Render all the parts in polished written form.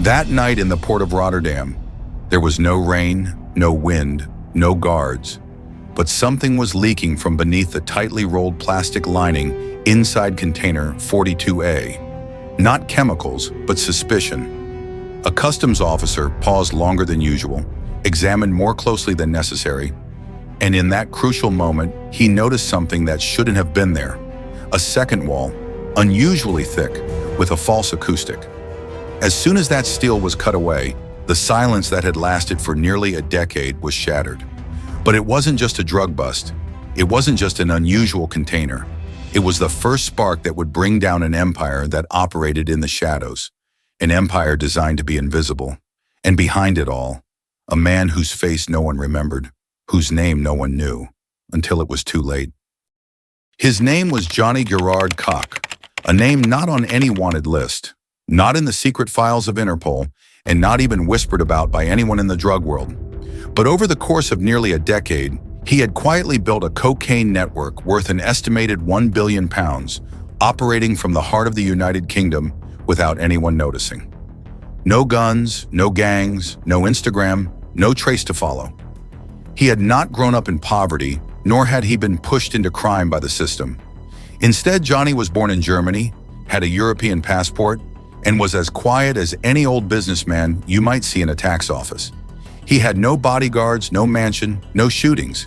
That night in the port of Rotterdam, there was no rain, no wind, no guards, but something was leaking from beneath the tightly rolled plastic lining inside container 42A. Not chemicals, but suspicion. A customs officer paused longer than usual, examined more closely than necessary, and in that crucial moment, he noticed something that shouldn't have been there. A second wall, unusually thick, with a false acoustic. As soon as that steel was cut away, the silence that had lasted for nearly a decade was shattered. But it wasn't just a drug bust. It wasn't just an unusual container. It was the first spark that would bring down an empire that operated in the shadows, an empire designed to be invisible. And behind it all, a man whose face no one remembered, whose name no one knew, until it was too late. His name was Johnny Gerrard Kock, a name not on any wanted list, not in the secret files of Interpol, and not even whispered about by anyone in the drug world. But over the course of nearly a decade, he had quietly built a cocaine network worth an estimated £1 billion, operating from the heart of the United Kingdom without anyone noticing. No guns, no gangs, no Instagram, no trace to follow. He had not grown up in poverty, nor had he been pushed into crime by the system. Instead, Johnny was born in Germany, had a European passport, and was as quiet as any old businessman you might see in a tax office. He had no bodyguards, no mansion, no shootings.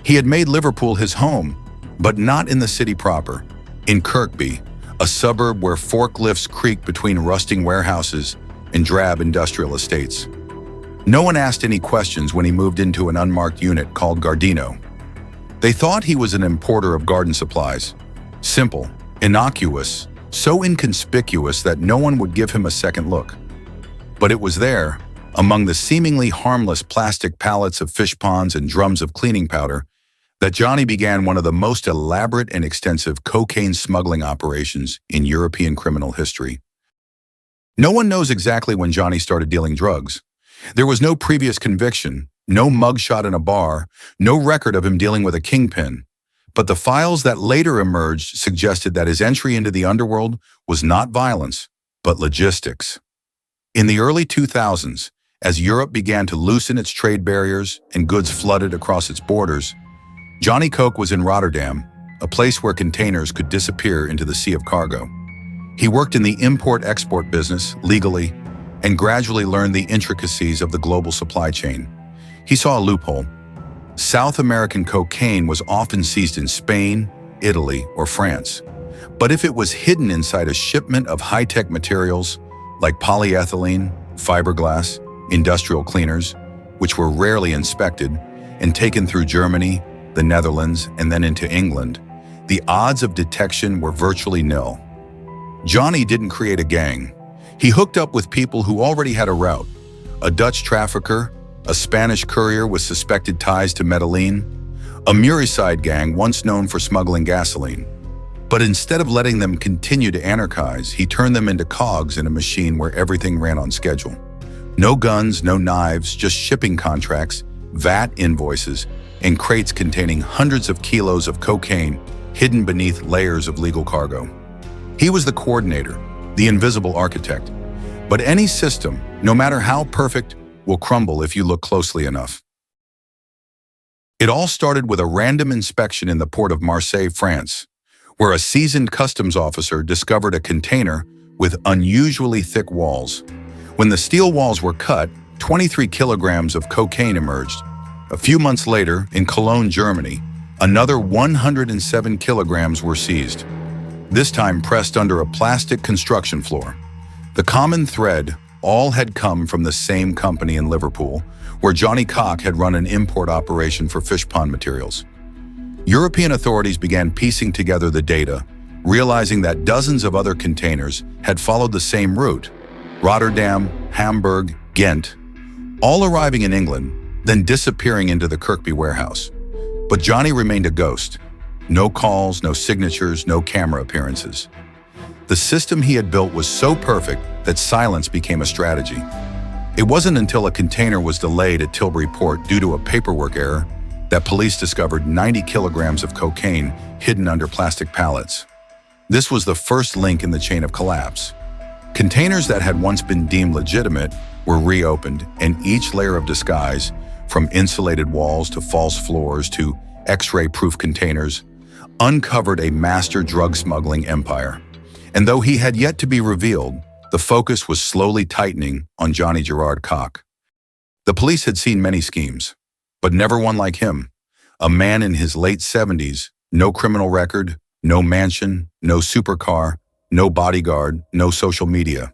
He had made Liverpool his home, but not in the city proper, in Kirkby, a suburb where forklifts creaked between rusting warehouses and drab industrial estates. No one asked any questions when he moved into an unmarked unit called Gardino. They thought he was an importer of garden supplies. Simple, innocuous, so inconspicuous that no one would give him a second look. But it was there, among the seemingly harmless plastic pallets of fish ponds and drums of cleaning powder, that Johnny began one of the most elaborate and extensive cocaine smuggling operations in European criminal history. No one knows exactly when Johnny started dealing drugs. There was no previous conviction, no mugshot in a bar, no record of him dealing with a kingpin. But the files that later emerged suggested that his entry into the underworld was not violence, but logistics. In the early 2000s, as Europe began to loosen its trade barriers and goods flooded across its borders, Johnny Koch was in Rotterdam, a place where containers could disappear into the sea of cargo. He worked in the import-export business legally and gradually learned the intricacies of the global supply chain. He saw a loophole. South American cocaine was often seized in Spain, Italy, or France. But if it was hidden inside a shipment of high-tech materials like polyethylene, fiberglass, industrial cleaners, which were rarely inspected, and taken through Germany, the Netherlands, and then into England, the odds of detection were virtually nil. Johnny didn't create a gang. He hooked up with people who already had a route: a Dutch trafficker, a Spanish courier with suspected ties to Medellin, a Muricide gang once known for smuggling gasoline. But instead of letting them continue to anarchize, he turned them into cogs in a machine where everything ran on schedule. No guns, no knives, just shipping contracts, VAT invoices, and crates containing hundreds of kilos of cocaine hidden beneath layers of legal cargo. He was the coordinator, the invisible architect. But any system, no matter how perfect, will crumble if you look closely enough. It all started with a random inspection in the port of Marseille, France, where a seasoned customs officer discovered a container with unusually thick walls. When the steel walls were cut, 23 kilograms of cocaine emerged. A few months later, in Cologne, Germany, another 107 kilograms were seized, this time pressed under a plastic construction floor. The common thread all had come from the same company in Liverpool, where Johnny Koch had run an import operation for fish pond materials. European authorities began piecing together the data, realizing that dozens of other containers had followed the same route: Rotterdam, Hamburg, Ghent, all arriving in England, then disappearing into the Kirkby warehouse. But Johnny remained a ghost. No calls, no signatures, no camera appearances. The system he had built was so perfect that silence became a strategy. It wasn't until a container was delayed at Tilbury Port due to a paperwork error that police discovered 90 kilograms of cocaine hidden under plastic pallets. This was the first link in the chain of collapse. Containers that had once been deemed legitimate were reopened, and each layer of disguise, from insulated walls to false floors to X-ray-proof containers, uncovered a master drug smuggling empire. And though he had yet to be revealed, the focus was slowly tightening on Johnny Gerrard Kock. The police had seen many schemes, but never one like him. A man in his late 70s, no criminal record, no mansion, no supercar, no bodyguard, no social media.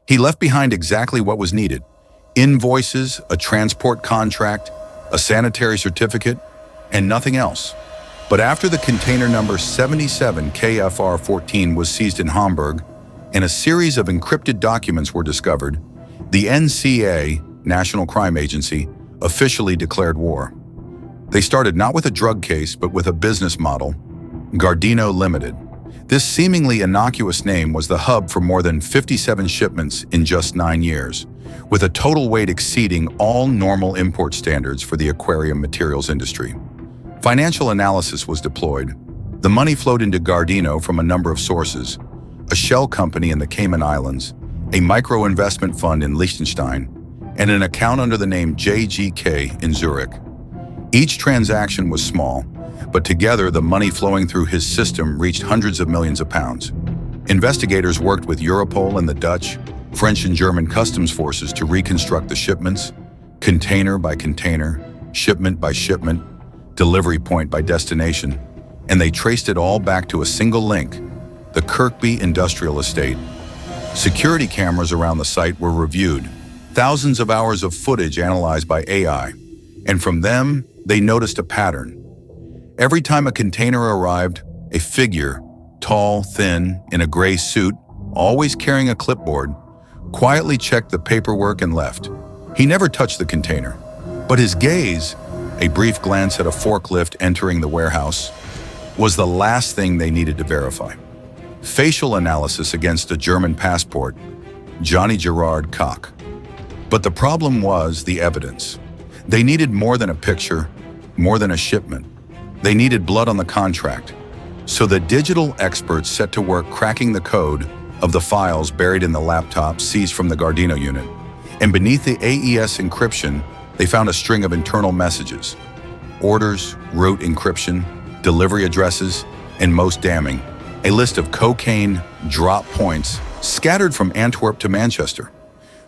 He left behind exactly what was needed: invoices, a transport contract, a sanitary certificate, and nothing else. But after the container number 77 KFR-14 was seized in Hamburg, and a series of encrypted documents were discovered, the NCA, National Crime Agency, officially declared war. They started not with a drug case, but with a business model, Gardino Limited. This seemingly innocuous name was the hub for more than 57 shipments in just 9 years, with a total weight exceeding all normal import standards for the aquarium materials industry. Financial analysis was deployed. The money flowed into Gardino from a number of sources: a shell company in the Cayman Islands, a micro-investment fund in Liechtenstein, and an account under the name JGK in Zurich. Each transaction was small, but together the money flowing through his system reached hundreds of millions of pounds. Investigators worked with Europol and the Dutch, French and German customs forces to reconstruct the shipments, container by container, shipment by shipment, delivery point by destination, and they traced it all back to a single link: the Kirkby Industrial Estate. Security cameras around the site were reviewed, thousands of hours of footage analyzed by AI, and from them, they noticed a pattern. Every time a container arrived, a figure, tall, thin, in a gray suit, always carrying a clipboard, quietly checked the paperwork and left. He never touched the container, but his gaze, a brief glance at a forklift entering the warehouse, was the last thing they needed to verify. Facial analysis against a German passport, Johnny Gerrard Kock. But the problem was the evidence. They needed more than a picture, more than a shipment. They needed blood on the contract. So the digital experts set to work cracking the code of the files buried in the laptop seized from the Gardino unit. And beneath the AES encryption, they found a string of internal messages: orders, route encryption, delivery addresses, and most damning, a list of cocaine drop points scattered from Antwerp to Manchester.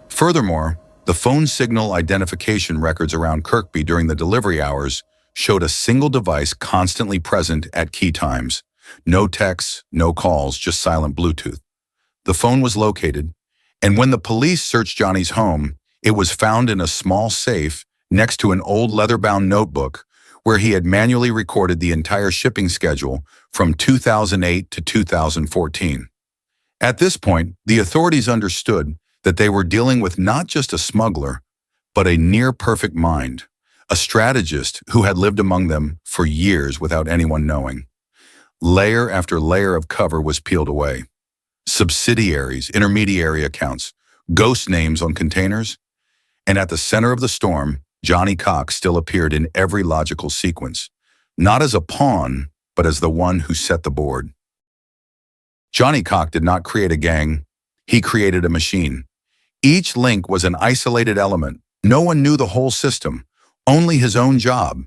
Furthermore, the phone signal identification records around Kirkby during the delivery hours showed a single device constantly present at key times. No texts, no calls, just silent Bluetooth. The phone was located, and when the police searched Johnny's home, it was found in a small safe next to an old leather-bound notebook where he had manually recorded the entire shipping schedule from 2008 to 2014. At this point, the authorities understood that they were dealing with not just a smuggler, but a near-perfect mind, a strategist who had lived among them for years without anyone knowing. Layer after layer of cover was peeled away. Subsidiaries, intermediary accounts, ghost names on containers, and at the center of the storm, Johnny Kock still appeared in every logical sequence, not as a pawn, but as the one who set the board. Johnny Kock did not create a gang, he created a machine. Each link was an isolated element. No one knew the whole system, only his own job.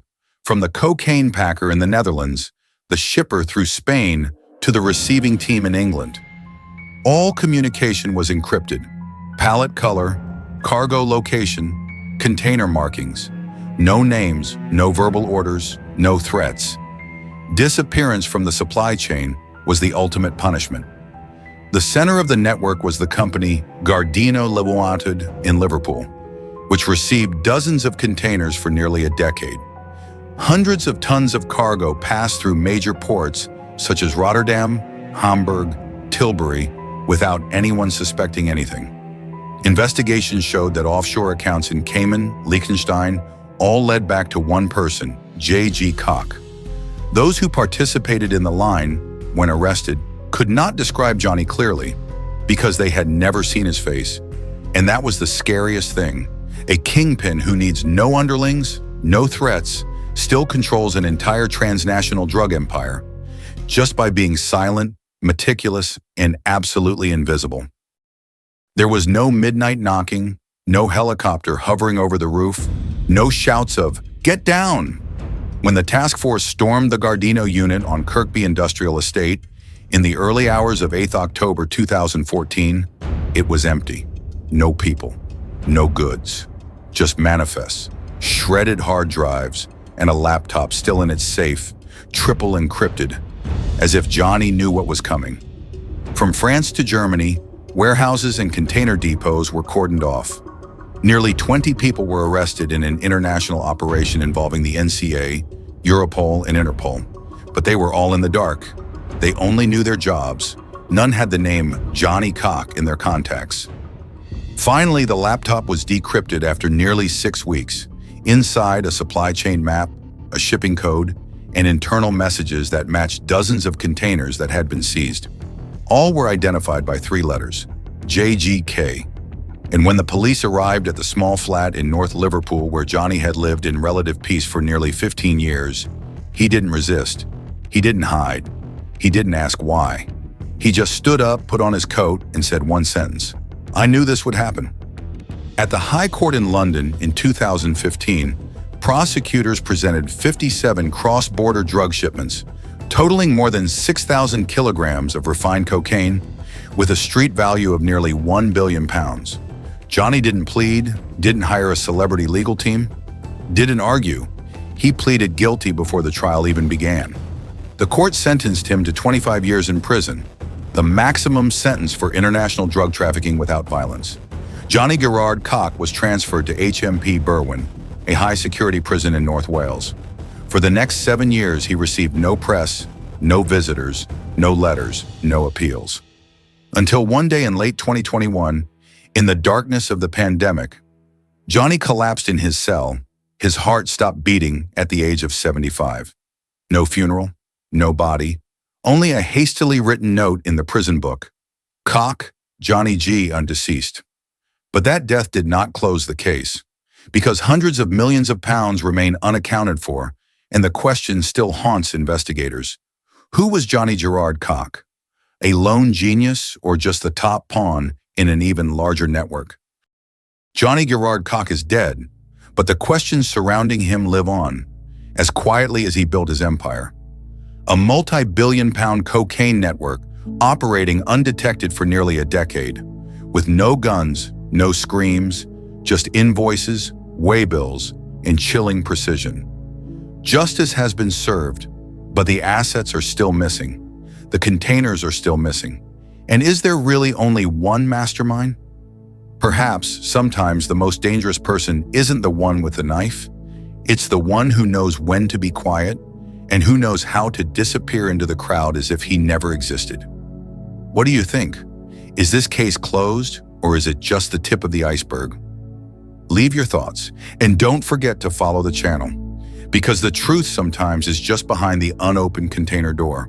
From the cocaine packer in the Netherlands, the shipper through Spain, to the receiving team in England. All communication was encrypted: pallet color, cargo location, container markings. No names, no verbal orders, no threats. Disappearance from the supply chain was the ultimate punishment. The center of the network was the company Gardino Limited in Liverpool, which received dozens of containers for nearly a decade. Hundreds of tons of cargo passed through major ports such as Rotterdam, Hamburg, Tilbury, without anyone suspecting anything. Investigations showed that offshore accounts in Cayman, Liechtenstein, all led back to one person, J.G. Kock. Those who participated in the line, when arrested, could not describe Johnny clearly because they had never seen his face. And that was the scariest thing. A kingpin who needs no underlings, no threats, still controls an entire transnational drug empire just by being silent, meticulous, and absolutely invisible. There was no midnight knocking, no helicopter hovering over the roof, no shouts of, "Get down!" When the task force stormed the Gardino unit on Kirkby Industrial Estate in the early hours of 8th October 2014, it was empty. No people, no goods, just manifests, shredded hard drives, and a laptop still in its safe, triple encrypted, as if Johnny knew what was coming. From France to Germany, warehouses and container depots were cordoned off. Nearly 20 people were arrested in an international operation involving the NCA, Europol, and Interpol. But they were all in the dark. They only knew their jobs. None had the name Johnny Kock in their contacts. Finally, the laptop was decrypted after nearly 6 weeks. Inside, a supply chain map, a shipping code, and internal messages that matched dozens of containers that had been seized. All were identified by 3 letters, JGK. And when the police arrived at the small flat in North Liverpool where Johnny had lived in relative peace for nearly 15 years, he didn't resist. He didn't hide. He didn't ask why. He just stood up, put on his coat, and said one sentence, "I knew this would happen." At the High Court in London in 2015, prosecutors presented 57 cross-border drug shipments, totaling more than 6,000 kilograms of refined cocaine, with a street value of nearly £1 billion. Johnny didn't plead, didn't hire a celebrity legal team, didn't argue. He pleaded guilty before the trial even began. The court sentenced him to 25 years in prison, the maximum sentence for international drug trafficking without violence. Johnny Gerrard Kock was transferred to HMP Berwyn, a high-security prison in North Wales. For the next 7 years, he received no press, no visitors, no letters, no appeals. Until one day in late 2021, in the darkness of the pandemic, Johnny collapsed in his cell. His heart stopped beating at the age of 75. No funeral, no body, only a hastily written note in the prison book. Kock, Johnny G, undeceased. But that death did not close the case, because hundreds of millions of pounds remain unaccounted for, and the question still haunts investigators. Who was Johnny Gerrard Kock? A lone genius or just the top pawn in an even larger network? Johnny Gerrard Kock is dead, but the questions surrounding him live on, as quietly as he built his empire. A multi-billion-pound cocaine network operating undetected for nearly a decade, with no guns, no screams, just invoices, waybills, and chilling precision. Justice has been served, but the assets are still missing. The containers are still missing. And is there really only one mastermind? Perhaps, sometimes the most dangerous person isn't the one with the knife. It's the one who knows when to be quiet and who knows how to disappear into the crowd as if he never existed. What do you think? Is this case closed, or is it just the tip of the iceberg? Leave your thoughts, and don't forget to follow the channel, because the truth sometimes is just behind the unopened container door.